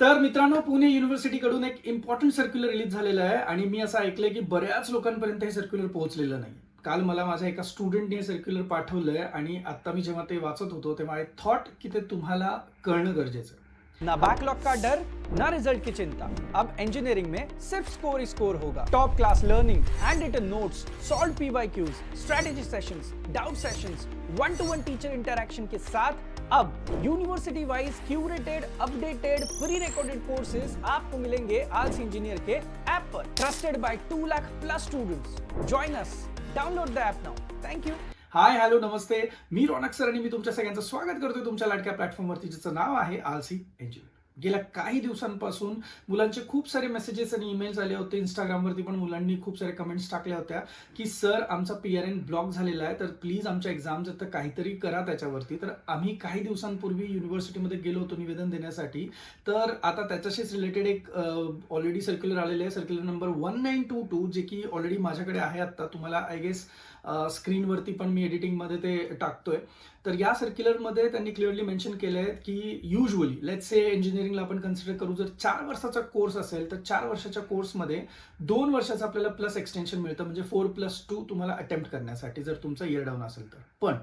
तर मित्रांनो, पुणे युनिव्हर्सिटीकडून एक इम्पॉर्टंट सर्क्युलर रिलीज झालेला आहे आणि मी असं ऐकलंय की बऱ्याच लोकांपर्यंत हे सर्क्युलर पोहोचलेलं नाही. काल मला माझ्या एका स्टुडंटने हे सर्क्युलर पाठवलंय आणि आता मी जेव्हा ते वाचत होतो तेव्हा आय थॉट की ते तुम्हाला कळणं गरजेचं आहे. ना बैकलॉग का डर, ना रिजल्ट की चिंता। अब इंजीनियरिंग में सिर्फ स्कोर ही स्कोर होगा। Top class learning, hand written notes, solve PYQs, strategy sessions, doubt sessions, one to one teacher interaction के साथ अब university wise curated, updated, pre recorded courses आपको मिलेंगे आलसी इंजीनियर के ऐप पर। Trusted by 2 lakh plus students. Join us, download the app now. Thank you. Hi, hello, नमस्ते. मी Raunak sir आणि मी तुमच्या सगळ्यांचं स्वागत करतोय तुमच्या लाडक्या प्लॅटफॉर्मवरती, ज्याचं नाव आहे आलसी इंजिनियर. गेल्या काही दिवसांपासून मुलांचे खूप सारे मेसेजेस आणि ईमेल्स आले होते. इंस्टाग्रामवरती पण मुलांनी खूप सारे कमेंट्स टाकल्या होत्या की सर, आमचा PRN ब्लॉक झालेला आहे, तर प्लीज आमच्या एक्झाम्स आहेत तर काहीतरी करा त्याच्यावरती. तर आम्ही काही दिवसांपूर्वी युनिव्हर्सिटीमध्ये गेलो होतो निवेदन देण्यासाठी. तर आता त्याच्याशीच रिलेटेड एक ऑलरेडी सर्क्युलर आलेले आहे, सर्क्युलर नंबर 1922, जे की ऑलरेडी माझ्याकडे आहे. आता तुम्हाला आय गेस स्क्रीनवरती पण मी एडिटिंगमध्ये ते टाकतोय. तर या सर्क्युलरमध्ये त्यांनी क्लिअरली मेन्शन केलं आहे की युजली लेट्स से इंजिनिअरिंगला आपण कन्सिडर करू, जर 4 वर्षाचा कोर्स असेल तर 4 वर्षाच्या कोर्समध्ये 2 वर्षाचं आपल्याला प्लस एक्सटेन्शन मिळतं, म्हणजे 4+2 तुम्हाला अटेम्प्ट करण्यासाठी, जर तुमचं इयर डाऊन असेल तर. पण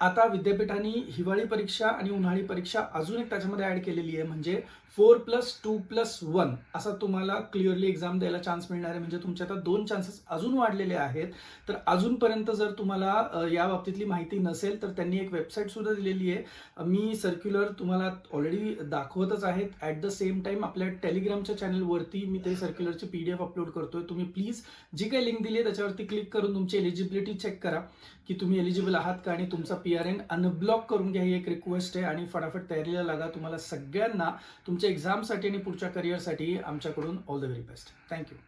आता विद्यापीठांनी हिवाळी परीक्षा आणि उन्हाळी परीक्षा अजून एक त्याच्यामध्ये ऍड केलेली आहे, म्हणजे 4+2+1 असा तुम्हाला क्लिअरली एक्झाम द्यायला चान्स मिळणार आहे. म्हणजे तुमचे आता 2 चान्सेस अजून वाढलेले आहेत. तर अजूनपर्यंत जर तुम्हाला या बाबतीतली माहिती नसेल तर त्यांनी एक वेबसाईट सुद्धा दिलेली आहे. मी सर्क्युलर तुम्हाला ऑलरेडी दाखवतच आहेत. ॲट द सेम टाइम आपल्या टेलिग्रामच्या चॅनलवरती मी ते सर्क्युलरची PDF अपलोड करतोय. तुम्ही प्लीज जी काही लिंक दिली आहे त्याच्यावरती क्लिक करून तुमची एलिजिबिलिटी चेक करा की तुम्ही एलिजिबल आहात का, आणि तुमचा PRN अनब्लॉक करून घ्या, ही एक रिक्वेस्ट आहे. आणि फटाफट तयारीला लागा. तुम्हाला सगळ्यांना तुमच्या एक्झामसाठी आणि पुढच्या करिअरसाठी आमच्याकडून all the very best. Thank you.